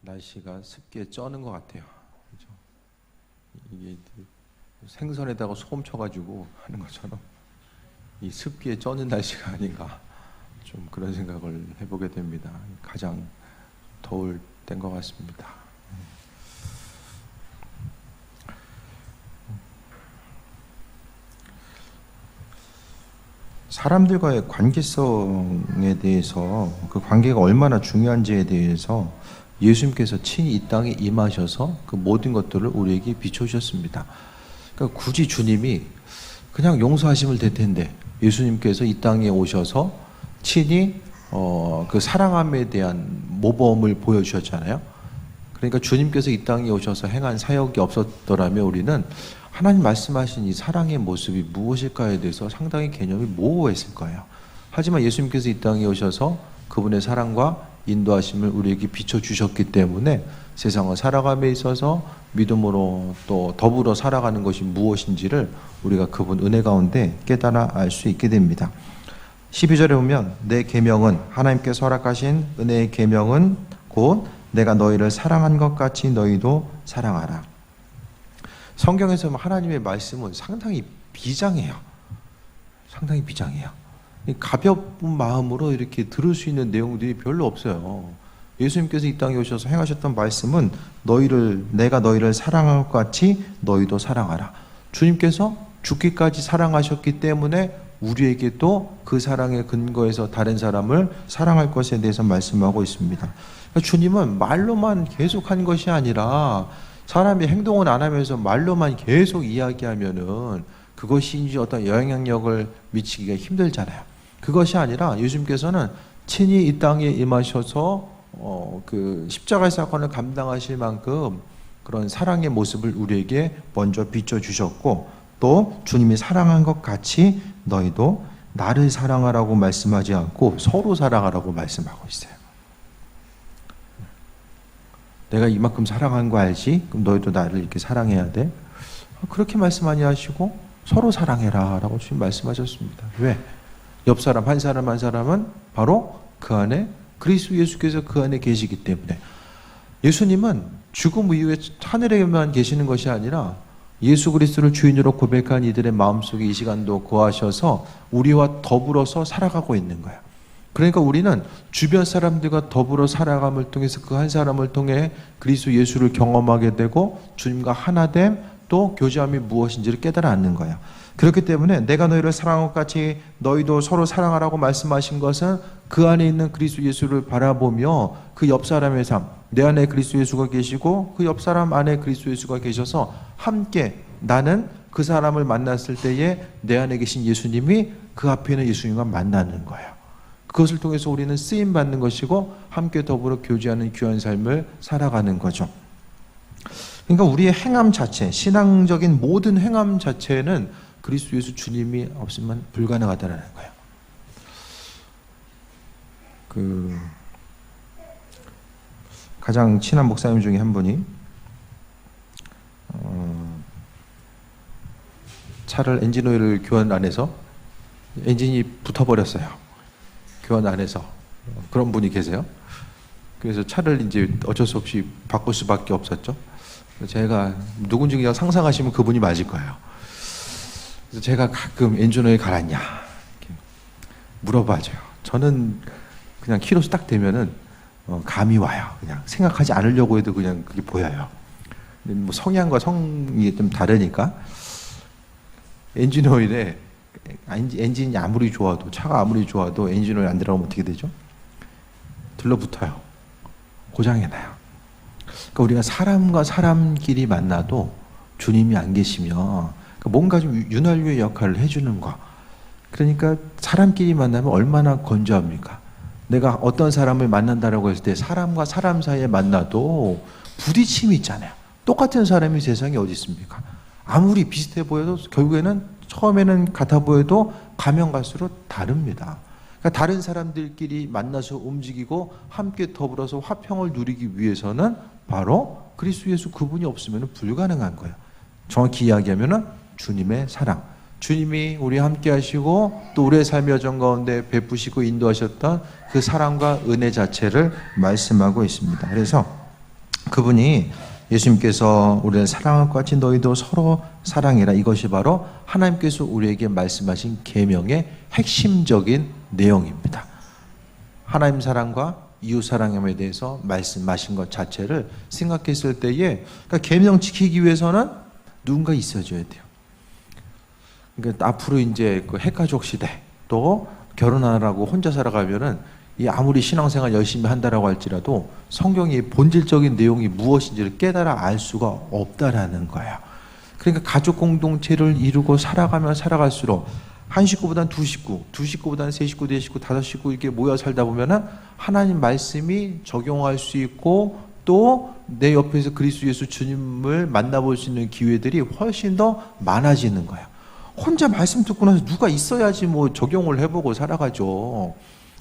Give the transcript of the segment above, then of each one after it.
날씨가 습기에 쩌는 것 같아요. 그죠? 이게 생선에다가 소금 쳐가지고 하는 것처럼 이 습기에 쩌는 날씨가 아닌가, 좀 그런 생각을 해보게 됩니다. 가장 더울 때인 것 같습니다. 사람들과의 관계성에 대해서, 그 관계가 얼마나 중요한지에 대해서 예수님께서 친히 이 땅에 임하셔서 그 모든 것들을 우리에게 비춰주셨습니다. 그러니까 굳이 주님이 그냥 용서하시면 될 텐데 예수님께서 이 땅에 오셔서 친히 그 사랑함에 대한 모범을 보여주셨잖아요. 그러니까 주님께서 이 땅에 오셔서 행한 사역이 없었더라면 우리는 하나님 말씀하신 이 사랑의 모습이 무엇일까에 대해서 상당히 개념이 모호했을 거예요. 하지만 예수님께서 이 땅에 오셔서 그분의 사랑과 인도하심을 우리에게 비춰주셨기 때문에 세상을 살아감에 있어서 믿음으로 또 더불어 살아가는 것이 무엇인지를 우리가 그분 은혜 가운데 깨달아 알 수 있게 됩니다. 12절에 보면 내 계명은, 하나님께서 허락하신 은혜의 계명은 곧 내가 너희를 사랑한 것 같이 너희도 사랑하라. 성경에서 하나님의 말씀은 상당히 비장해요. 상당히 비장해요. 가벼운 마음으로 이렇게 들을 수 있는 내용들이 별로 없어요. 예수님께서 이 땅에 오셔서 행하셨던 말씀은 내가 너희를 사랑할 것 같이 너희도 사랑하라. 주님께서 죽기까지 사랑하셨기 때문에 우리에게 또 그 사랑의 근거에서 다른 사람을 사랑할 것에 대해서 말씀하고 있습니다. 그러니까 주님은 말로만 계속 한 것이 아니라 사람이 행동은 안 하면서 말로만 계속 이야기하면은 그것이 이제 어떤 영향력을 미치기가 힘들잖아요. 그것이 아니라 예수님께서는 친히 이 땅에 임하셔서 그 십자가의 사건을 감당하실 만큼 그런 사랑의 모습을 우리에게 먼저 비춰주셨고, 또 주님이 사랑한 것 같이 너희도 나를 사랑하라고 말씀하지 않고 서로 사랑하라고 말씀하고 있어요. 내가 이만큼 사랑한 거 알지? 그럼 너희도 나를 이렇게 사랑해야 돼? 그렇게 말씀 많이 하시고 서로 사랑해라 라고 주님 말씀하셨습니다. 왜? 옆 사람 한 사람은 바로 그 안에 그리스도 예수께서 그 안에 계시기 때문에. 예수님은 죽음 이후에 하늘에만 계시는 것이 아니라 예수 그리스도를 주인으로 고백한 이들의 마음속에 이 시간도 거하셔서 우리와 더불어서 살아가고 있는 거예요. 그러니까 우리는 주변 사람들과 더불어 살아감을 통해서 그 한 사람을 통해 그리스도 예수를 경험하게 되고 주님과 하나됨, 또 교제함이 무엇인지를 깨달아 앉는 거예요. 그렇기 때문에 내가 너희를 사랑한 것 같이 너희도 서로 사랑하라고 말씀하신 것은 그 안에 있는 그리스도 예수를 바라보며 그 옆 사람의 삶, 내 안에 그리스도 예수가 계시고 그 옆 사람 안에 그리스도 예수가 계셔서 함께 나는 그 사람을 만났을 때에 내 안에 계신 예수님이 그 앞에 있는 예수님과 만나는 거예요. 그것을 통해서 우리는 쓰임 받는 것이고 함께 더불어 교제하는 귀한 삶을 살아가는 거죠. 그러니까 우리의 행함 자체, 신앙적인 모든 행함 자체는 그리스도 예수 주님이 없으면 불가능하다는 거예요. 가장 친한 목사님 중에 한 분이 차를 엔진 오일을 교환 안 해서 엔진이 붙어버렸어요. 교환 안 해서. 그런 분이 계세요. 그래서 차를 이제 어쩔 수 없이 바꿀 수밖에 없었죠. 제가 누군지 그냥 상상하시면 그분이 맞을 거예요. 그래서 제가 가끔 엔진 오일 갈았냐 이렇게 물어봐줘요. 저는 그냥 키로수 딱 되면은 감이 와요. 그냥 생각하지 않으려고 해도 그냥 그게 보여요. 근데 뭐 성향과 성이 좀 다르니까 엔진 오일에 엔진이 아무리 좋아도, 차가 아무리 좋아도 엔진 오일 안 들어가면 어떻게 되죠? 들러붙어요. 고장이 나요. 그러니까 우리가 사람과 사람끼리 만나도 주님이 안 계시면 그러니까 뭔가 좀 윤활유의 역할을 해주는 거. 그러니까 사람끼리 만나면 얼마나 건조합니까? 내가 어떤 사람을 만난다라고 했을 때 사람과 사람 사이에 만나도 부딪힘이 있잖아요. 똑같은 사람이 세상에 어디 있습니까? 아무리 비슷해 보여도 결국에는 처음에는 같아 보여도 가면 갈수록 다릅니다. 그러니까 다른 사람들끼리 만나서 움직이고 함께 더불어서 화평을 누리기 위해서는 바로 그리스도 예수 그분이 없으면 불가능한 거예요. 정확히 이야기하면 주님의 사랑, 주님이 우리와 함께 하시고 또 우리의 삶의 여정 가운데 베푸시고 인도하셨던 그 사랑과 은혜 자체를 말씀하고 있습니다. 그래서 그분이 예수님께서 우리를 사랑할 것 같이 너희도 서로 사랑해라. 이것이 바로 하나님께서 우리에게 말씀하신 계명의 핵심적인 내용입니다. 하나님 사랑과 이웃 사랑에 대해서 말씀하신 것 자체를 생각했을 때에, 그러니까 계명 지키기 위해서는 누군가 있어줘야 돼요. 그러니까 앞으로 이제 그 핵가족 시대, 또 결혼하라고 혼자 살아가면은 이 아무리 신앙생활 열심히 한다라고 할지라도 성경의 본질적인 내용이 무엇인지를 깨달아 알 수가 없다라는 거야. 그러니까 가족 공동체를 이루고 살아가면 살아갈수록 한 식구보다는 두 식구, 두 식구보다는 세 식구, 네 식구, 다섯 식구 이렇게 모여 살다 보면은 하나님 말씀이 적용할 수 있고, 또 내 옆에서 그리스도 예수 주님을 만나볼 수 있는 기회들이 훨씬 더 많아지는 거야. 혼자 말씀 듣고 나서 누가 있어야지 뭐 적용을 해보고 살아가죠.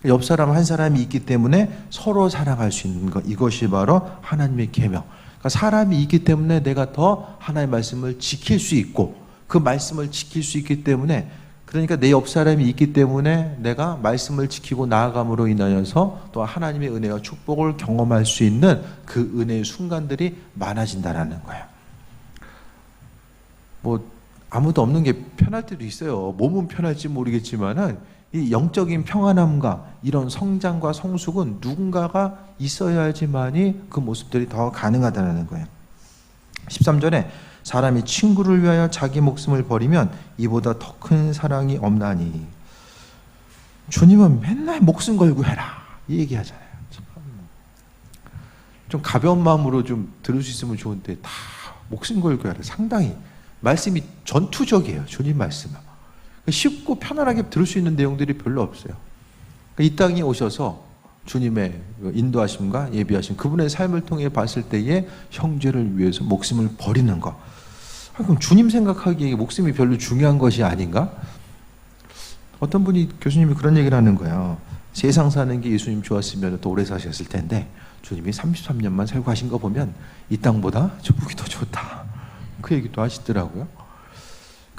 옆 사람 한 사람이 있기 때문에 서로 사랑할 수 있는 것, 이것이 바로 하나님의 계명. 그러니까 사람이 있기 때문에 내가 더 하나님의 말씀을 지킬 수 있고, 그 말씀을 지킬 수 있기 때문에, 그러니까 내 옆 사람이 있기 때문에 내가 말씀을 지키고 나아감으로 인하여서 또 하나님의 은혜와 축복을 경험할 수 있는 그 은혜의 순간들이 많아진다라는 거예요. 뭐 아무도 없는 게 편할 때도 있어요. 몸은 편할지 모르겠지만은 이 영적인 평안함과 이런 성장과 성숙은 누군가가 있어야지만이 그 모습들이 더 가능하다는 거예요. 13절에 사람이 친구를 위하여 자기 목숨을 버리면 이보다 더 큰 사랑이 없나니. 주님은 맨날 목숨 걸고 해라 이 얘기하잖아요. 좀 가벼운 마음으로 좀 들을 수 있으면 좋은데 다 목숨 걸고 해라. 상당히 말씀이 전투적이에요. 주님 말씀은 쉽고 편안하게 들을 수 있는 내용들이 별로 없어요. 이 땅에 오셔서 주님의 인도하심과 예비하심, 그분의 삶을 통해 봤을 때에 형제를 위해서 목숨을 버리는 것. 그럼 주님 생각하기에 목숨이 별로 중요한 것이 아닌가? 어떤 분이, 교수님이 그런 얘기를 하는 거예요. 세상 사는 게 예수님 좋았으면 더 오래 사셨을 텐데 주님이 33년만 살고 가신 거 보면 이 땅보다 저국이 더 좋다. 그 얘기도 하시더라고요.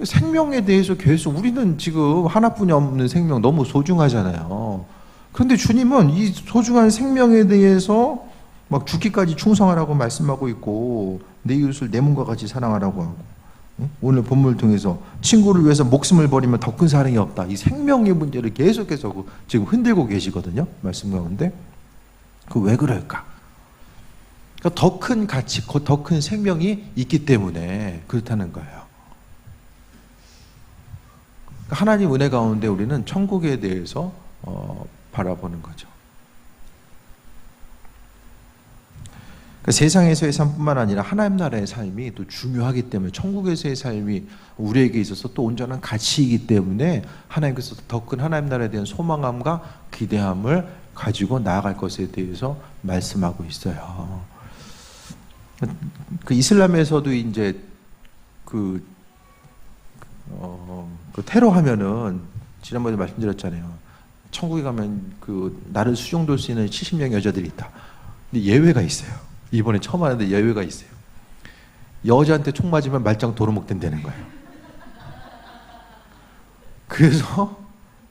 생명에 대해서 계속, 우리는 지금 하나뿐이 없는 생명 너무 소중하잖아요. 그런데 주님은 이 소중한 생명에 대해서 막 죽기까지 충성하라고 말씀하고 있고, 내 이웃을 내 몸과 같이 사랑하라고 하고, 오늘 본문을 통해서 친구를 위해서 목숨을 버리면 더 큰 사랑이 없다. 이 생명의 문제를 계속해서 지금 흔들고 계시거든요. 말씀 가운데. 그 왜 그럴까? 그러니까 더 큰 가치, 더 큰 생명이 있기 때문에 그렇다는 거예요. 하나님 은혜 가운데 우리는 천국에 대해서 바라보는 거죠. 그러니까 세상에서의 삶뿐만 아니라 하나님 나라의 삶이 또 중요하기 때문에, 천국에서의 삶이 우리에게 있어서 또 온전한 가치이기 때문에 하나님께서 더 큰 하나님 나라에 대한 소망함과 기대함을 가지고 나아갈 것에 대해서 말씀하고 있어요. 그 이슬람에서도 이제 그 테러하면은, 지난번에 말씀드렸잖아요. 천국에 가면 그 나를 수종돌 수 있는 70명 여자들이 있다. 근데 예외가 있어요. 이번에 처음 하는데 예외가 있어요. 여자한테 총 맞으면 말짱 도루묵 된다는 거예요. 그래서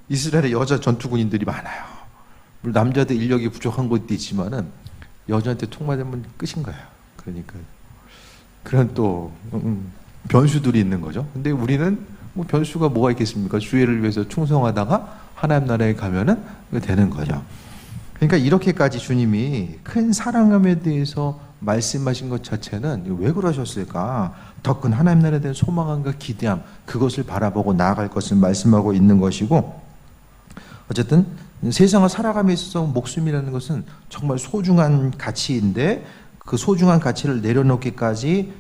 이스라엘에 여자 전투군인들이 많아요. 물론 남자들 인력이 부족한 것도 있지만은 여자한테 총 맞으면 끝인 거예요. 그러니까 그런 또 변수들이 있는 거죠. 근데 우리는 뭐 변수가 뭐가 있겠습니까? 주의를 위해서 충성하다가 하나님 나라에 가면은 되는 거죠. 그러니까 이렇게까지 주님이 큰 사랑함에 대해서 말씀하신 것 자체는 왜 그러셨을까? 더 큰 하나님 나라에 대한 소망함과 기대함, 그것을 바라보고 나아갈 것을 말씀하고 있는 것이고, 어쨌든 세상을 살아감에 있어서 목숨이라는 것은 정말 소중한 가치인데, 그 소중한 가치를 내려놓기까지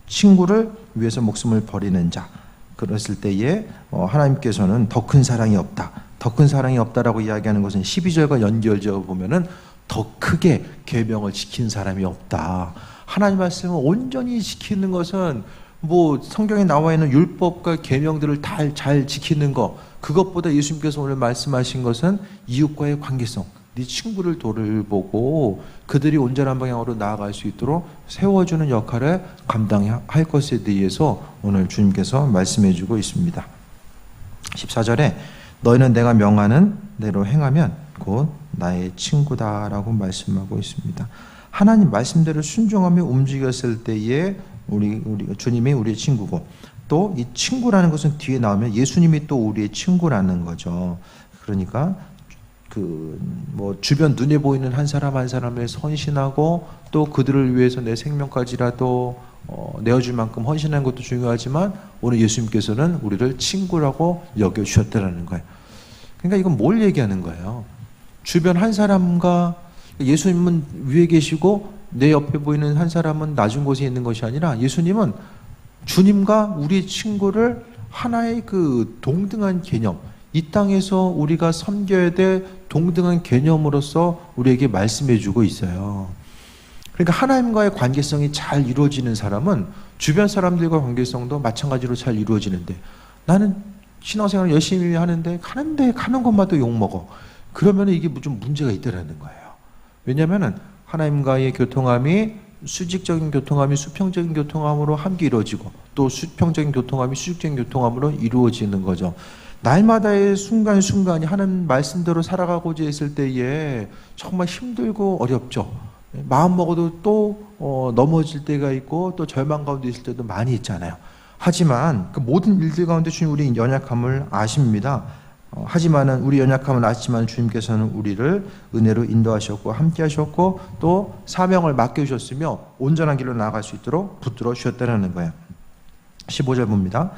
친구를 위해서 목숨을 버리는 자, 그랬을 때에 하나님께서는 더 큰 사랑이 없다. 더 큰 사랑이 없다라고 이야기하는 것은 12절과 연결지어 보면은 더 크게 계명을 지킨 사람이 없다. 하나님 말씀을 온전히 지키는 것은 뭐 성경에 나와 있는 율법과 계명들을 다 잘 지키는 것, 그것보다 예수님께서 오늘 말씀하신 것은 이웃과의 관계성, 네 친구를 돌보고 그들이 온전한 방향으로 나아갈 수 있도록 세워주는 역할을 감당할 것에 대해서 오늘 주님께서 말씀해 주고 있습니다. 14절에 너희는 내가 명하는 대로 행하면 곧 나의 친구다라고 말씀하고 있습니다. 하나님 말씀대로 순종하며 움직였을 때에 우리가 주님이 우리의 친구고, 또 이 친구라는 것은 뒤에 나오면 예수님이 또 우리의 친구라는 거죠. 그러니까 주변 눈에 보이는 한 사람 한 사람에 헌신하고 또 그들을 위해서 내 생명까지라도 내어줄 만큼 헌신하는 것도 중요하지만, 오늘 예수님께서는 우리를 친구라고 여겨주셨다는 거예요. 그러니까 이건 뭘 얘기하는 거예요? 주변 한 사람과, 예수님은 위에 계시고 내 옆에 보이는 한 사람은 낮은 곳에 있는 것이 아니라, 예수님은 주님과 우리의 친구를 하나의 그 동등한 개념, 이 땅에서 우리가 섬겨야 될 동등한 개념으로서 우리에게 말씀해 주고 있어요. 그러니까 하나님과의 관계성이 잘 이루어지는 사람은 주변 사람들과 관계성도 마찬가지로 잘 이루어지는데, 나는 신앙생활을 열심히 하는데 가는 것마다 욕먹어. 그러면 이게 좀 문제가 있다라는 거예요. 왜냐하면 하나님과의 교통함이 수직적인 교통함이 수평적인 교통함으로 함께 이루어지고, 또 수평적인 교통함이 수직적인 교통함으로 이루어지는 거죠. 날마다의 순간순간이 하나님 말씀대로 살아가고자 했을 때에 정말 힘들고 어렵죠. 마음 먹어도 또 넘어질 때가 있고 또 절망 가운데 있을 때도 많이 있잖아요. 하지만 그 모든 일들 가운데 주님 우리 연약함을 아십니다. 하지만은 우리 연약함을 아시지만 주님께서는 우리를 은혜로 인도하셨고 함께 하셨고 또 사명을 맡겨주셨으며 온전한 길로 나아갈 수 있도록 붙들어 주셨다는 거예요. 15절 봅니다.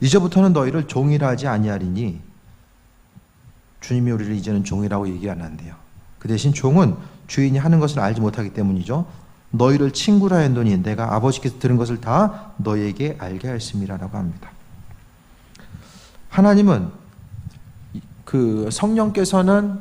이제부터는 너희를 종이라 하지 아니하리니, 주님이 우리를 이제는 종이라고 얘기 안 한대요. 그 대신 종은 주인이 하는 것을 알지 못하기 때문이죠. 너희를 친구라 했노니 내가 아버지께서 들은 것을 다 너희에게 알게 하였음이라라고 합니다. 하나님은 그 성령께서는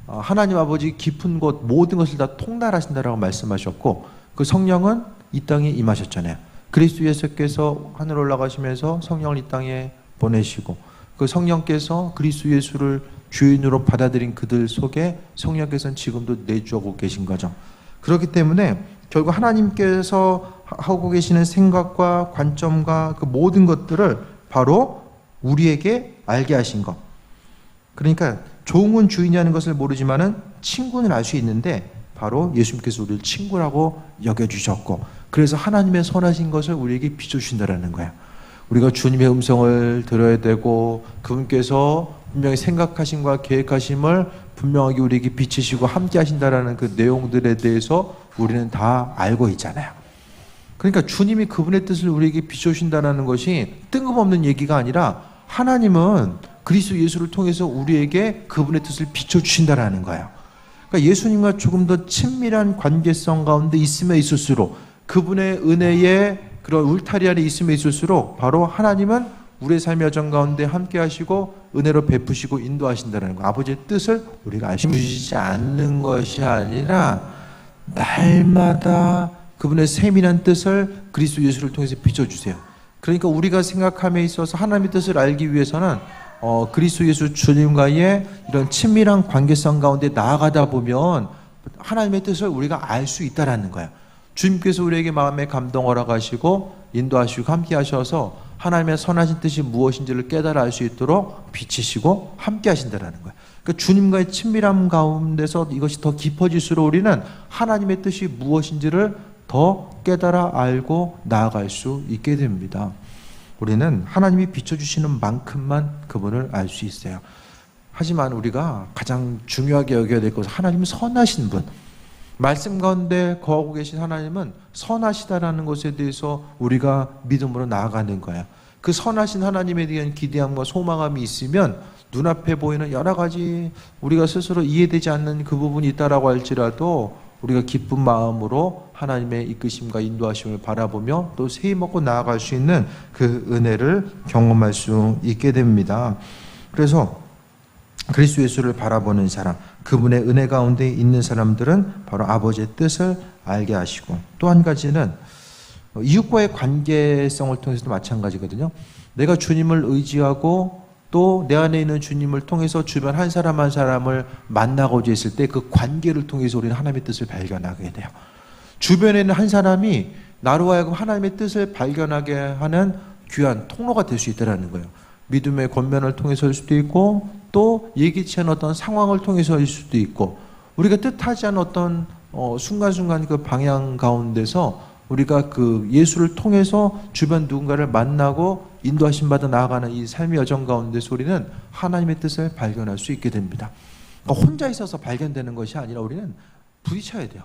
하나님 아버지 깊은 곳 모든 것을 다 통달하신다라고 말씀하셨고, 그 성령은 이 땅에 임하셨잖아요. 그리스도 예수께서 하늘 올라가시면서 성령을 이 땅에 보내시고, 그 성령께서 그리스도 예수를 주인으로 받아들인 그들 속에 성령께서는 지금도 내주하고 계신 거죠. 그렇기 때문에 결국 하나님께서 하고 계시는 생각과 관점과 그 모든 것들을 바로 우리에게 알게 하신 것. 그러니까 종은 주인이 하는 것을 모르지만은 친구는 알 수 있는데, 바로 예수님께서 우리를 친구라고 여겨주셨고, 그래서 하나님의 선하신 것을 우리에게 비춰주신다는 거예요. 우리가 주님의 음성을 들어야 되고, 그분께서 분명히 생각하심과 계획하심을 분명하게 우리에게 비치시고 함께 하신다라는 그 내용들에 대해서 우리는 다 알고 있잖아요. 그러니까 주님이 그분의 뜻을 우리에게 비춰주신다는 것이 뜬금없는 얘기가 아니라, 하나님은 그리스도 예수를 통해서 우리에게 그분의 뜻을 비춰주신다라는 거예요. 그러니까 예수님과 조금 더 친밀한 관계성 가운데 있으면 있을수록, 그분의 은혜의 그런 울타리 아래 있으면 있을수록 바로 하나님은 우리의 삶의 여정 가운데 함께 하시고 은혜로 베푸시고 인도하신다는 거. 아버지의 뜻을 우리가 알려주시지 않는 것이 아니라 날마다 그분의 세밀한 뜻을 그리스도 예수를 통해서 비춰주세요. 그러니까 우리가 생각함에 있어서 하나님의 뜻을 알기 위해서는 그리스도 예수 주님과의 이런 친밀한 관계성 가운데 나아가다 보면 하나님의 뜻을 우리가 알 수 있다라는 거예요. 주님께서 우리에게 마음의 감동 허락하시고 인도하시고 함께 하셔서 하나님의 선하신 뜻이 무엇인지를 깨달아 알 수 있도록 비치시고 함께 하신다라는 거예요. 그러니까 주님과의 친밀함 가운데서 이것이 더 깊어질수록 우리는 하나님의 뜻이 무엇인지를 더 깨달아 알고 나아갈 수 있게 됩니다. 우리는 하나님이 비춰주시는 만큼만 그분을 알 수 있어요. 하지만 우리가 가장 중요하게 여겨야 될 것은, 하나님은 선하신 분, 말씀 가운데 거하고 계신 하나님은 선하시다라는 것에 대해서 우리가 믿음으로 나아가는 거예요. 그 선하신 하나님에 대한 기대함과 소망함이 있으면 눈앞에 보이는 여러 가지 우리가 스스로 이해되지 않는 그 부분이 있다라고 할지라도 우리가 기쁜 마음으로 하나님의 이끄심과 인도하심을 바라보며 또 세이 먹고 나아갈 수 있는 그 은혜를 경험할 수 있게 됩니다. 그래서 그리스도 예수를 바라보는 사람, 그분의 은혜 가운데 있는 사람들은 바로 아버지의 뜻을 알게 하시고, 또 한 가지는 이웃과의 관계성을 통해서도 마찬가지거든요. 내가 주님을 의지하고 또 내 안에 있는 주님을 통해서 주변 한 사람 한 사람을 만나고자 했을 때 그 관계를 통해서 우리는 하나님의 뜻을 발견하게 돼요. 주변에 있는 한 사람이 나로 하여금 하나님의 뜻을 발견하게 하는 귀한 통로가 될 수 있다는 거예요. 믿음의 권면을 통해서일 수도 있고 또 예기치 않은 어떤 상황을 통해서일 수도 있고 우리가 뜻하지 않은 어떤 순간순간 그 방향 가운데서 우리가 그 예수를 통해서 주변 누군가를 만나고 인도하심 받아 나아가는 이 삶의 여정 가운데서 우리는 하나님의 뜻을 발견할 수 있게 됩니다. 그러니까 혼자 있어서 발견되는 것이 아니라 우리는 부딪혀야 돼요.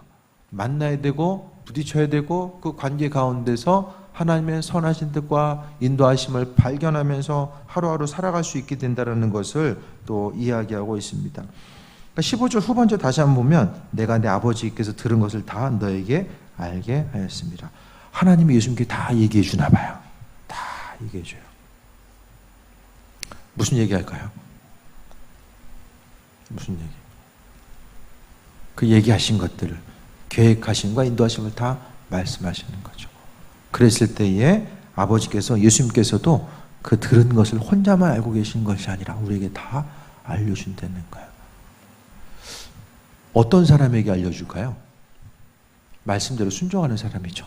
만나야 되고 부딪혀야 되고 그 관계 가운데서 하나님의 선하신 뜻과 인도하심을 발견하면서 하루하루 살아갈 수 있게 된다는 것을 또 이야기하고 있습니다. 15절 후반절 다시 한번 보면 내가 내 아버지께서 들은 것을 다 너에게 알게 하였습니다. 하나님이 예수님께 다 얘기해 주나 봐요. 다 얘기해 줘요. 무슨 얘기할까요? 무슨 얘기? 그 얘기하신 것들을 계획하심과 인도하심을 다 말씀하시는 거죠. 그랬을 때에 아버지께서 예수님께서도 그 들은 것을 혼자만 알고 계신 것이 아니라 우리에게 다 알려준다는 거예요. 어떤 사람에게 알려줄까요? 말씀대로 순종하는 사람이죠.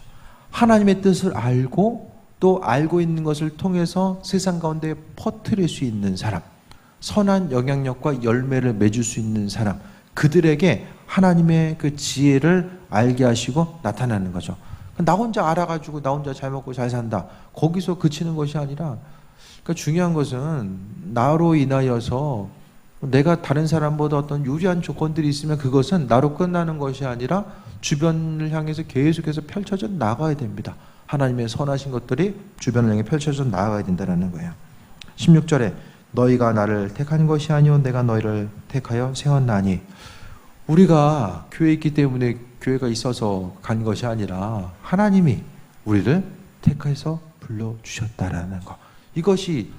하나님의 뜻을 알고 또 알고 있는 것을 통해서 세상 가운데 퍼뜨릴 수 있는 사람, 선한 영향력과 열매를 맺을 수 있는 사람, 그들에게 하나님의 그 지혜를 알게 하시고 나타나는 거죠. 나 혼자 알아가지고 나 혼자 잘 먹고 잘 산다. 거기서 그치는 것이 아니라 그러니까 중요한 것은 나로 인하여서 내가 다른 사람보다 어떤 유리한 조건들이 있으면 그것은 나로 끝나는 것이 아니라 주변을 향해서 계속해서 펼쳐져 나가야 됩니다. 하나님의 선하신 것들이 주변을 향해 펼쳐져 나가야 된다는 거예요. 16절에 너희가 나를 택한 것이 아니오 내가 너희를 택하여 세웠나니 우리가 교회에 있기 때문에 교회가 있어서 간 것이 아니라 하나님이 우리를 택해서 불러주셨다라는 것. 이것이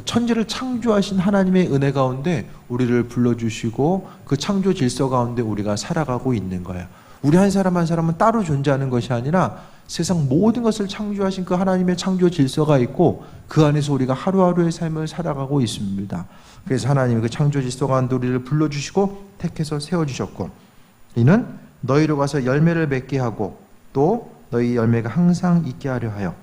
천지를 창조하신 하나님의 은혜 가운데 우리를 불러주시고 그 창조 질서 가운데 우리가 살아가고 있는 거예요. 우리 한 사람 한 사람은 따로 존재하는 것이 아니라 세상 모든 것을 창조하신 그 하나님의 창조 질서가 있고 그 안에서 우리가 하루하루의 삶을 살아가고 있습니다. 그래서 하나님이 그 창조 질서 가운데 우리를 불러주시고 택해서 세워주셨고 이는 너희로 가서 열매를 맺게 하고 또 너희 열매가 항상 있게 하려 하여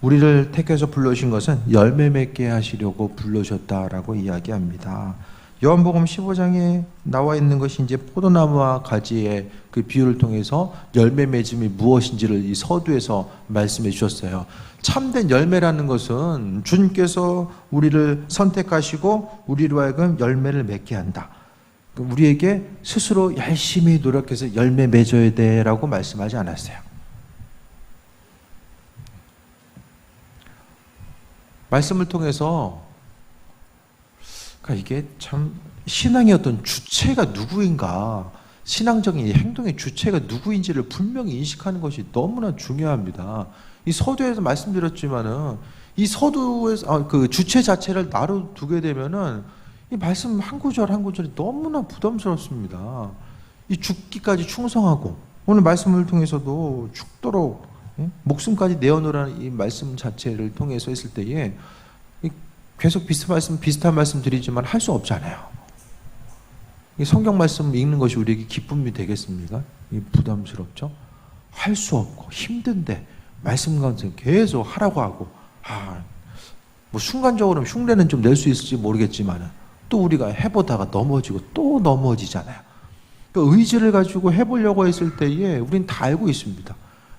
우리를 택해서 불러주신 것은 열매 맺게 하시려고 불러주셨다라고 이야기합니다. 요한복음 15장에 나와 있는 것이 이제 포도나무와 가지의 그 비유를 통해서 열매 맺음이 무엇인지를 이 서두에서 말씀해 주셨어요. 참된 열매라는 것은 주님께서 우리를 선택하시고 우리로 하여금 열매를 맺게 한다. 우리에게 스스로 열심히 노력해서 열매 맺어야 돼라고 말씀하지 않았어요. 말씀을 통해서 이게 참 신앙의 어떤 주체가 누구인가, 신앙적인 행동의 주체가 누구인지를 분명히 인식하는 것이 너무나 중요합니다. 이 서두에서 말씀드렸지만은 이 서두에서 그 주체 자체를 나로 두게 되면은 이 말씀 한 구절 한 구절이 너무나 부담스럽습니다. 이 죽기까지 충성하고 오늘 말씀을 통해서도 죽도록 목숨까지 내어놓으라는 이 말씀 자체를 통해서 했을 때에 계속 비슷한 말씀 드리지만 할 수 없잖아요. 이 성경 말씀 읽는 것이 우리에게 기쁨이 되겠습니까? 부담스럽죠? 할 수 없고 힘든데 말씀 가운데 계속 하라고 하고 뭐 순간적으로 흉내는 좀 낼 수 있을지 모르겠지만 또 우리가 해보다가 넘어지고 또 넘어지잖아요. 그러니까 의지를 가지고 해보려고 했을 때에 우린 다 알고 있습니다.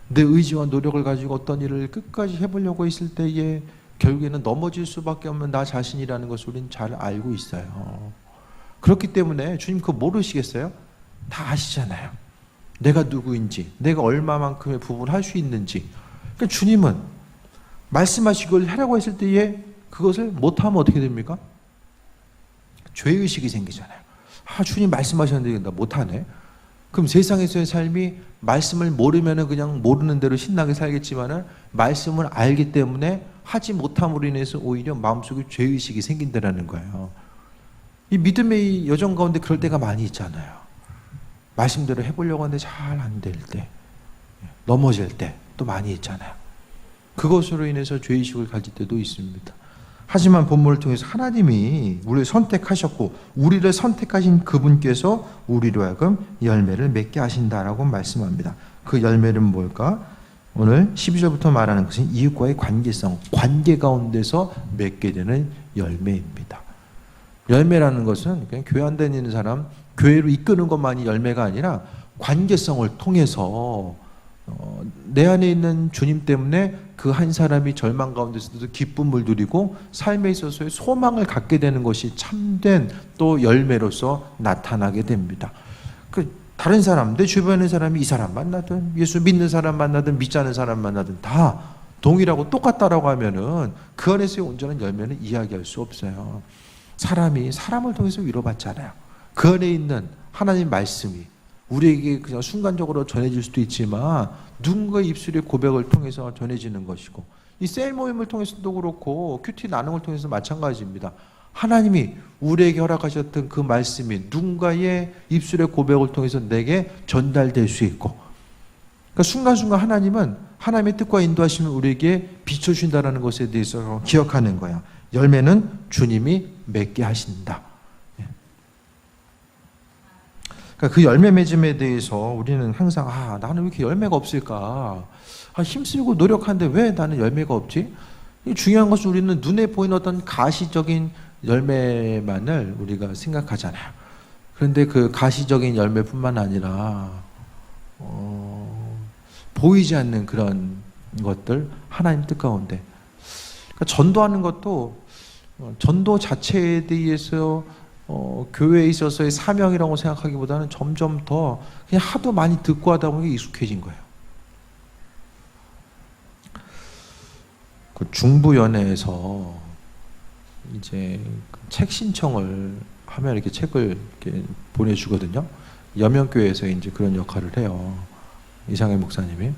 내 의지와 노력을 가지고 어떤 일을 끝까지 해보려고 했을 때에 결국에는 넘어질 수밖에 없는 나 자신이라는 것을 우리는 잘 알고 있어요. 그렇기 때문에 주님 그거 모르시겠어요? 다 아시잖아요. 내가 누구인지, 내가 얼마만큼의 부분을 할 수 있는지. 그러니까 주님은 말씀하시고 하라고 했을 때에 그것을 못하면 어떻게 됩니까? 죄의식이 생기잖아요. 주님 말씀하셨는데 나 못하네. 그럼 세상에서의 삶이 말씀을 모르면 그냥 모르는 대로 신나게 살겠지만은 말씀을 알기 때문에 하지 못함으로 인해서 오히려 마음속에 죄의식이 생긴다는 거예요. 이 믿음의 여정 가운데 그럴 때가 많이 있잖아요. 말씀대로 해보려고 하는데 잘 안 될 때, 넘어질 때 또 많이 있잖아요. 그것으로 인해서 죄의식을 가질 때도 있습니다. 하지만 본문을 통해서 하나님이 우리를 선택하셨고 우리를 선택하신 그분께서 우리로 하여금 열매를 맺게 하신다라고 말씀합니다. 그 열매는 뭘까? 오늘 12절부터 말하는 것은 이웃과의 관계성, 관계 가운데서 맺게 되는 열매입니다. 열매라는 것은 그냥 교회 안 다니는 사람, 교회로 이끄는 것만이 열매가 아니라 관계성을 통해서 내 안에 있는 주님 때문에 그 한 사람이 절망 가운데서도 기쁨을 누리고 삶에 있어서의 소망을 갖게 되는 것이 참된 또 열매로서 나타나게 됩니다. 다른 사람, 내 주변의 사람이 이 사람 만나든 예수 믿는 사람 만나든 믿지 않는 사람 만나든 다 동일하고 똑같다라고 하면은 그 안에서의 온전한 열매는 이야기할 수 없어요. 사람이 사람을 통해서 위로받잖아요. 그 안에 있는 하나님 말씀이 우리에게 그냥 순간적으로 전해질 수도 있지만 누군가의 입술의 고백을 통해서 전해지는 것이고, 이 셀 모임을 통해서도 그렇고 큐티 나눔을 통해서 마찬가지입니다. 하나님이 우리에게 허락하셨던 그 말씀이 누군가의 입술의 고백을 통해서 내게 전달될 수 있고, 그러니까 순간순간 하나님은 하나님의 뜻과 인도하심을 우리에게 비춰주신다는 것에 대해서 기억하는 거야. 열매는 주님이 맺게 하신다. 그러니까 그 열매 맺음에 대해서 우리는 항상 나는 왜 이렇게 열매가 없을까? 힘쓰고 노력하는데 왜 나는 열매가 없지? 중요한 것은 우리는 눈에 보이는 어떤 가시적인 열매만을 우리가 생각하잖아요. 그런데 그 가시적인 열매뿐만 아니라 보이지 않는 그런 것들, 하나님 뜻 가운데, 그러니까 전도하는 것도 전도 자체에 대해서 교회에 있어서의 사명이라고 생각하기보다는 점점 더 그냥 하도 많이 듣고 하다 보니 익숙해진 거예요. 그 중부연회에서 이제 책 신청을 하면 이렇게 책을 이렇게 보내주거든요. 여명교회에서 이제 그런 역할을 해요. 이상해 목사님이.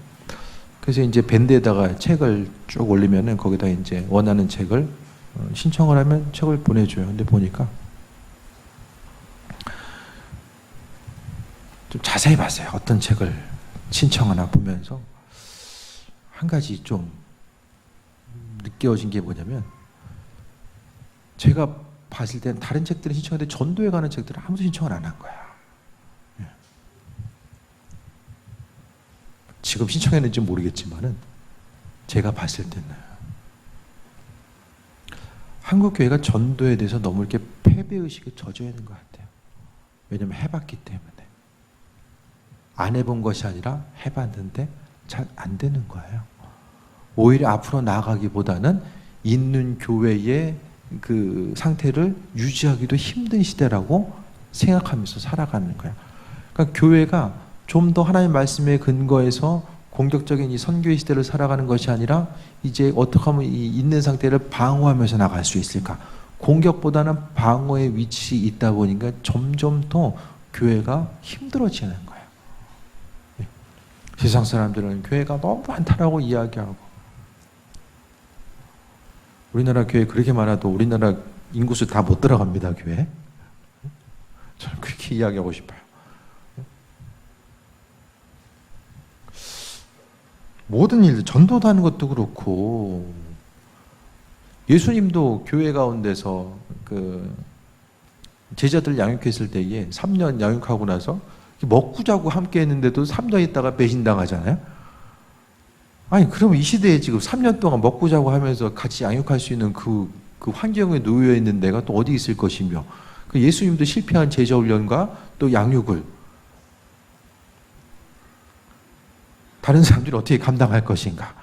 그래서 이제 밴드에다가 책을 쭉 올리면은 거기다 이제 원하는 책을 신청을 하면 책을 보내줘요. 근데 보니까 좀 자세히 봤어요. 어떤 책을 신청하나 보면서 한 가지 좀 느껴진 게 뭐냐면, 제가 봤을 때는 다른 책들은 신청했는데 전도에 관한 책들은 아무도 신청을 안 한 거야. 지금 신청했는지 모르겠지만은 제가 봤을 때는 한국 교회가 전도에 대해서 너무 이렇게 패배의식에 젖어 있는 것 같아요. 왜냐면 해봤기 때문에. 안 해본 것이 아니라 해봤는데 잘 안 되는 거예요. 오히려 앞으로 나아가기보다는 있는 교회의 그 상태를 유지하기도 힘든 시대라고 생각하면서 살아가는 거예요. 그러니까 교회가 좀 더 하나님의 말씀에 근거해서 공격적인 이 선교의 시대를 살아가는 것이 아니라 이제 어떻게 하면 이 있는 상태를 방어하면서 나갈 수 있을까? 공격보다는 방어의 위치에 있다 보니까 점점 더 교회가 힘들어지는 거예요. 세상 사람들은 교회가 너무 많다라고 이야기하고, 우리나라 교회 그렇게 많아도 우리나라 인구수 다 못 들어갑니다, 교회. 저는 그렇게 이야기하고 싶어요. 모든 일들, 전도도 하는 것도 그렇고, 예수님도 교회 가운데서 그 제자들 양육했을 때에 3년 양육하고 나서 먹고 자고 함께 했는데도 3년 있다가 배신당하잖아요. 아니, 그러면 이 시대에 지금 3년 동안 먹고 자고 하면서 같이 양육할 수 있는 그 환경에 놓여 있는 내가 또 어디 있을 것이며, 그 예수님도 실패한 제자 훈련과 또 양육을 다른 사람들이 어떻게 감당할 것인가?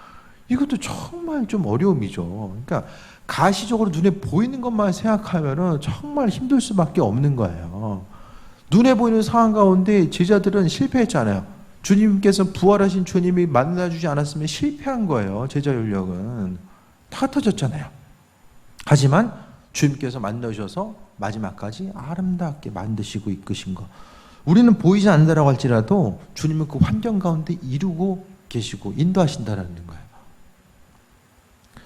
이것도 정말 좀 어려움이죠. 그러니까 가시적으로 눈에 보이는 것만 생각하면은 정말 힘들 수밖에 없는 거예요. 눈에 보이는 상황 가운데 제자들은 실패했잖아요. 주님께서 부활하신 주님이 만나주지 않았으면 실패한 거예요. 제자 연력은 다 터졌잖아요. 하지만 주님께서 만나주셔서 마지막까지 아름답게 만드시고 이끄신 거, 우리는 보이지 않는다라고 할지라도 주님은 그 환경 가운데 이루고 계시고 인도하신다라는 거예요.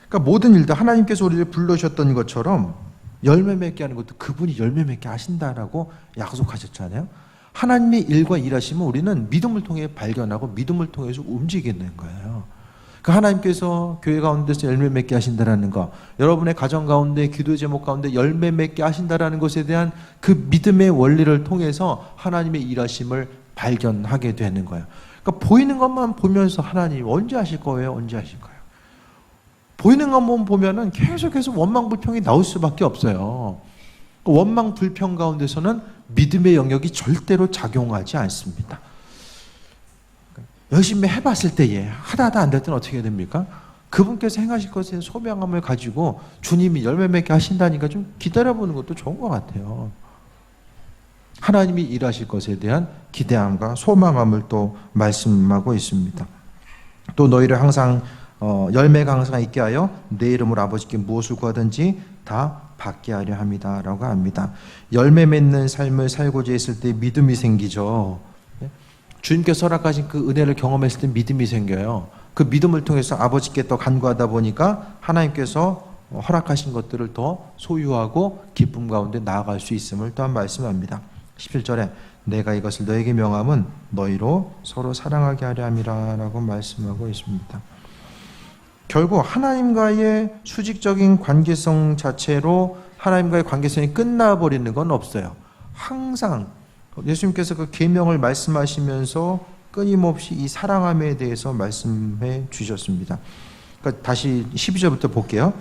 그러니까 모든 일들 하나님께서 우리를 불러주셨던 것처럼 열매 맺게 하는 것도 그분이 열매 맺게 하신다라고 약속하셨잖아요. 하나님의 일과 일하시면 우리는 믿음을 통해 발견하고 믿음을 통해서 움직이는 거예요. 그 하나님께서 교회 가운데서 열매 맺게 하신다라는 거, 여러분의 가정 가운데, 기도 제목 가운데 열매 맺게 하신다라는 것에 대한 그 믿음의 원리를 통해서 하나님의 일하심을 발견하게 되는 거예요. 그러니까 보이는 것만 보면서 하나님 언제 하실 거예요? 언제 하실 거예요? 보이는 것만 보면은 계속해서 원망 불평이 나올 수밖에 없어요. 원망 불평 가운데서는 믿음의 영역이 절대로 작용하지 않습니다. 열심히 해봤을 때에 하다 안 될 때는 어떻게 됩니까? 그분께서 행하실 것에 소명함을 가지고 주님이 열매 맺게 하신다니까 좀 기다려보는 것도 좋은 것 같아요. 하나님이 일하실 것에 대한 기대함과 소망함을 또 말씀하고 있습니다. 또 너희를 항상 열매가 항상 있게 하여 내 이름으로 아버지께 무엇을 구하든지 다 받게 하려 합니다 라고 합니다. 열매 맺는 삶을 살고자 했을 때 믿음이 생기죠. 주님께서 허락하신 그 은혜를 경험했을 때 믿음이 생겨요. 그 믿음을 통해서 아버지께 더 간구하다 보니까 하나님께서 허락하신 것들을 더 소유하고 기쁨 가운데 나아갈 수 있음을 또한 말씀합니다. 17절에 내가 이것을 너에게 명함은 너희로 서로 사랑하게 하려 함이라 라고 말씀하고 있습니다. 결국 하나님과의 수직적인 관계성 자체로 하나님과의 관계성이 끝나버리는 건 없어요. 항상 예수님께서 그 계명을 말씀하시면서 끊임없이 이 사랑함에 대해서 말씀해 주셨습니다. 그러니까 다시 12절부터 볼게요.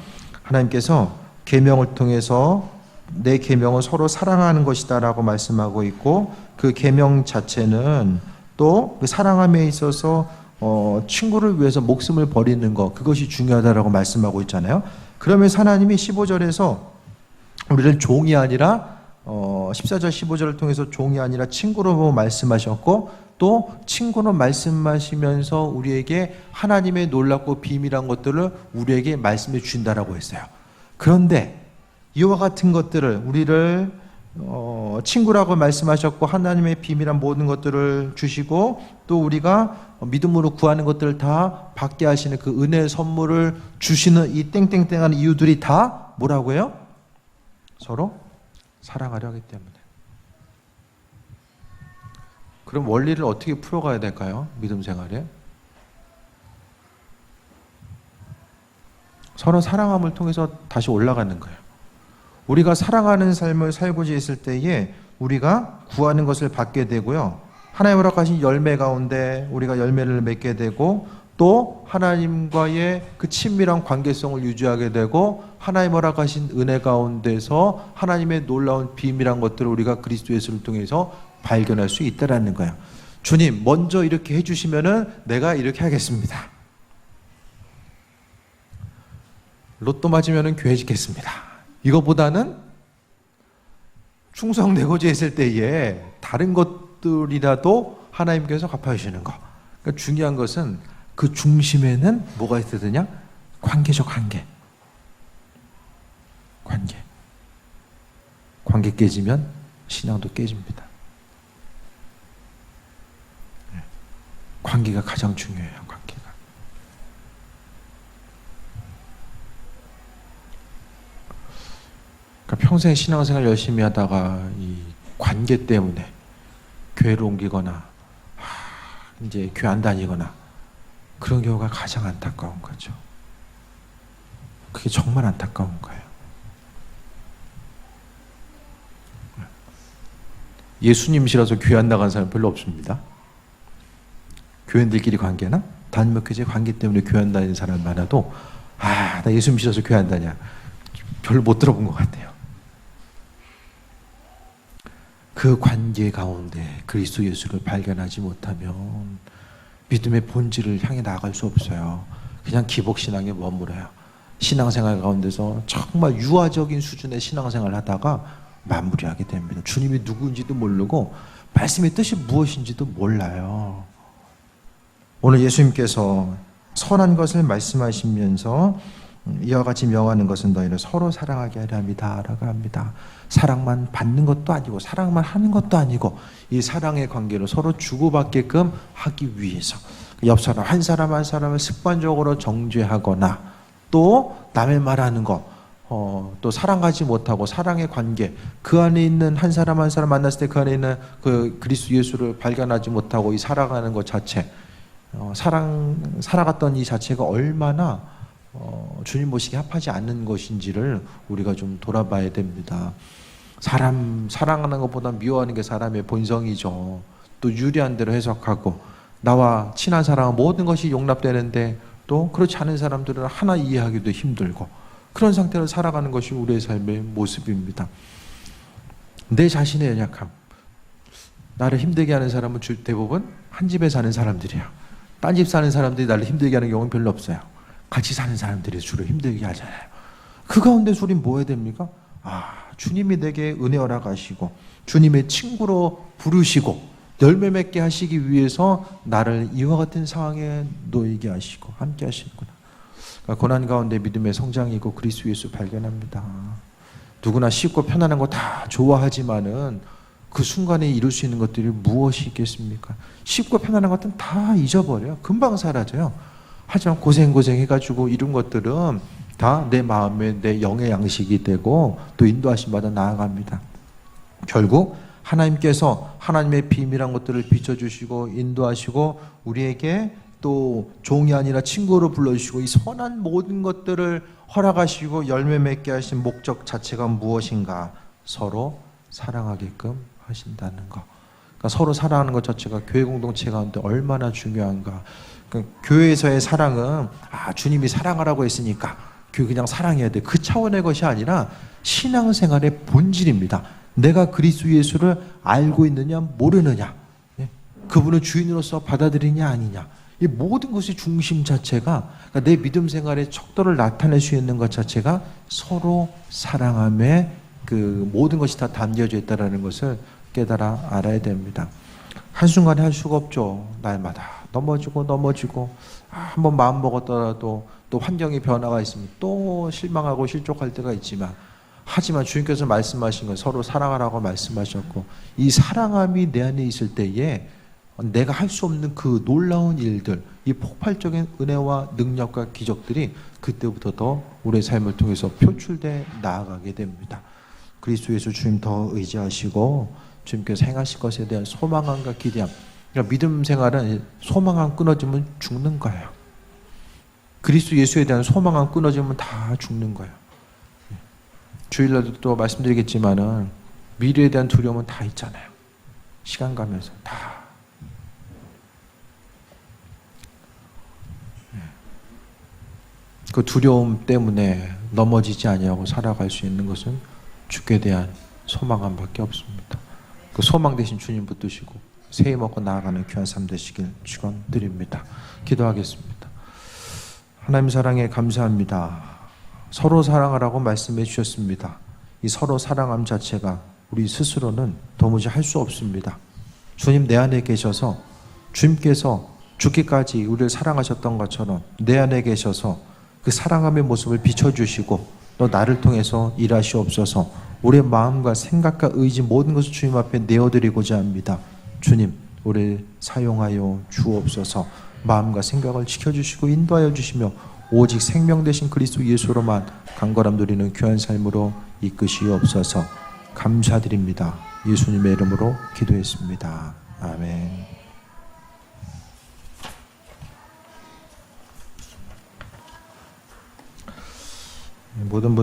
하나님께서 계명을 통해서 내 계명은 서로 사랑하는 것이다 라고 말씀하고 있고, 그 계명 자체는 또 그 사랑함에 있어서 친구를 위해서 목숨을 버리는 것, 그것이 중요하다라고 말씀하고 있잖아요. 그러면서 하나님이 15절에서 우리를 종이 아니라 14절 15절을 통해서 종이 아니라 친구로 말씀하셨고, 또 친구로 말씀하시면서 우리에게 하나님의 놀랍고 비밀한 것들을 우리에게 말씀해 주신다라고 했어요. 그런데 이와 같은 것들을 우리를 친구라고 말씀하셨고 하나님의 비밀한 모든 것들을 주시고 또 우리가 믿음으로 구하는 것들을 다 받게 하시는 그 은혜의 선물을 주시는 이 땡땡땡한 이유들이 다 뭐라고 해요? 서로 사랑하려 하기 때문에. 그럼 원리를 어떻게 풀어가야 될까요? 믿음 생활에 서로 사랑함을 통해서 다시 올라가는 거예요. 우리가 사랑하는 삶을 살고자 했을 때에 우리가 구하는 것을 받게 되고요, 하나님 허락하신 열매 가운데 우리가 열매를 맺게 되고, 또 하나님과의 그 친밀한 관계성을 유지하게 되고, 하나님 허락하신 은혜 가운데서 하나님의 놀라운 비밀한 것들을 우리가 그리스도 예수를 통해서 발견할 수 있다라는 거예요. 주님 먼저 이렇게 해주시면은 내가 이렇게 하겠습니다. 로또 맞으면은 교회 짓겠습니다. 이거보다는 충성되고자 했을 때에 다른 것들이라도 하나님께서 갚아주시는 거. 그러니까 중요한 것은 그 중심에는 뭐가 있어야 되냐? 관계적 관계. 관계 깨지면 신앙도 깨집니다. 관계가 가장 중요해요. 관계가. 그러니까 평생 신앙생활 열심히 하다가 이 관계 때문에 교회를 옮기거나 이제 교회 안 다니거나 그런 경우가 가장 안타까운 거죠. 그게 정말 안타까운 거예요. 예수님이시라서 교회 안 나간 사람 별로 없습니다. 교인들끼리 관계나 단목회제 관계 때문에 교회 안 다니는 사람 많아도 나 예수 믿어서 교회 안 다냐 별로 못 들어본 것 같아요. 그 관계 가운데 그리스도 예수를 발견하지 못하면 믿음의 본질을 향해 나아갈 수 없어요. 그냥 기복신앙에 머물어요. 신앙생활 가운데서 정말 유아적인 수준의 신앙생활을 하다가 마무리하게 됩니다. 주님이 누구인지도 모르고 말씀의 뜻이 무엇인지도 몰라요. 오늘 예수님께서 선한 것을 말씀하시면서 이와 같이 명하는 것은 너희를 서로 사랑하게 하려 합니다 라고 합니다. 사랑만 받는 것도 아니고 사랑만 하는 것도 아니고 이 사랑의 관계로 서로 주고받게끔 하기 위해서 옆 사람 한 사람 한 사람을 습관적으로 정죄하거나 또 남의 말하는 거 또 사랑하지 못하고 사랑의 관계, 그 안에 있는 한 사람 한 사람 만났을 때 그 안에 있는 그 그리스도 예수를 발견하지 못하고 이 살아가는 것 자체, 살아갔던 이 자체가 얼마나 주님 보시기에 합하지 않는 것인지를 우리가 좀 돌아봐야 됩니다. 사람 사랑하는 것보다 미워하는 게 사람의 본성이죠. 또 유리한 대로 해석하고 나와 친한 사람은 모든 것이 용납되는데 또 그렇지 않은 사람들은 하나 이해하기도 힘들고 그런 상태로 살아가는 것이 우리의 삶의 모습입니다. 내 자신의 연약함, 나를 힘들게 하는 사람은 대부분 한 집에 사는 사람들이야. 딴 집 사는 사람들이 나를 힘들게 하는 경우는 별로 없어요. 같이 사는 사람들이 주로 힘들게 하잖아요. 그 가운데서 우린 뭐 해야 됩니까? 주님이 내게 은혜 허락하시고 주님의 친구로 부르시고 열매 맺게 하시기 위해서 나를 이와 같은 상황에 놓이게 하시고 함께 하시구나. 그러니까 고난 가운데 믿음의 성장이고 그리스도 예수 발견합니다. 누구나 쉽고 편안한 거 다 좋아하지만은 그 순간에 이룰 수 있는 것들이 무엇이 있겠습니까? 쉽고 편안한 것들은 다 잊어버려요. 금방 사라져요. 하지만 고생 해가지고 이룬 것들은 다 내 마음에 내 영의 양식이 되고 또 인도하심 받아 나아갑니다. 결국 하나님께서 하나님의 비밀한 것들을 비춰주시고 인도하시고 우리에게 또 종이 아니라 친구로 불러주시고 이 선한 모든 것들을 허락하시고 열매 맺게 하신 목적 자체가 무엇인가? 서로 사랑하게끔 하신다는 것. 그러니까 서로 사랑하는 것 자체가 교회 공동체 가운데 얼마나 중요한가. 그러니까 교회에서의 사랑은 주님이 사랑하라고 했으니까 교회 그냥 사랑해야 돼. 그 차원의 것이 아니라 신앙생활의 본질입니다. 내가 그리스도 예수를 알고 있느냐 모르느냐, 그분을 주인으로서 받아들이냐 아니냐, 이 모든 것의 중심 자체가, 그러니까 내 믿음 생활의 척도를 나타낼 수 있는 것 자체가 서로 사랑함에 그 모든 것이 다 담겨져 있다는 것을 깨달아 알아야 됩니다. 한순간에 할 수가 없죠. 날마다 넘어지고 한번 마음 먹었더라도 또 환경의 변화가 있으면 또 실망하고 실족할 때가 있지만, 하지만 주님께서 말씀하신 건 서로 사랑하라고 말씀하셨고, 이 사랑함이 내 안에 있을 때에 내가 할 수 없는 그 놀라운 일들, 이 폭발적인 은혜와 능력과 기적들이 그때부터 더 우리의 삶을 통해서 표출돼 나아가게 됩니다. 그리스도 예수 주님 더 의지하시고 주님께서 행하실 것에 대한 소망함과 기대함. 그러니까 믿음 생활은 소망함 끊어지면 죽는 거예요. 그리스도 예수에 대한 소망함 끊어지면 다 죽는 거예요. 주일날도 또 말씀드리겠지만은 미래에 대한 두려움은 다 있잖아요. 시간 가면서 다. 그 두려움 때문에 넘어지지 아니하고 살아갈 수 있는 것은 주께 대한 소망함밖에 없습니다. 그 소망 대신 주님 붙드시고 새해 먹고 나아가는 귀한 삶 되시길 축원드립니다. 기도하겠습니다. 하나님 사랑에 감사합니다. 서로 사랑하라고 말씀해 주셨습니다. 이 서로 사랑함 자체가 우리 스스로는 도무지 할 수 없습니다. 주님 내 안에 계셔서 주님께서 죽기까지 우리를 사랑하셨던 것처럼 내 안에 계셔서 그 사랑함의 모습을 비춰주시고 또 나를 통해서 일하시옵소서. 우리의 마음과 생각과 의지 모든 것을 주님 앞에 내어드리고자 합니다. 주님, 우리를 사용하여 주옵소서. 마음과 생각을 지켜주시고 인도하여 주시며 오직 생명 되신 그리스도 예수로만 강건함 누리는 귀한 삶으로 이끄시옵소서. 감사드립니다. 예수님의 이름으로 기도했습니다. 아멘. 모든 분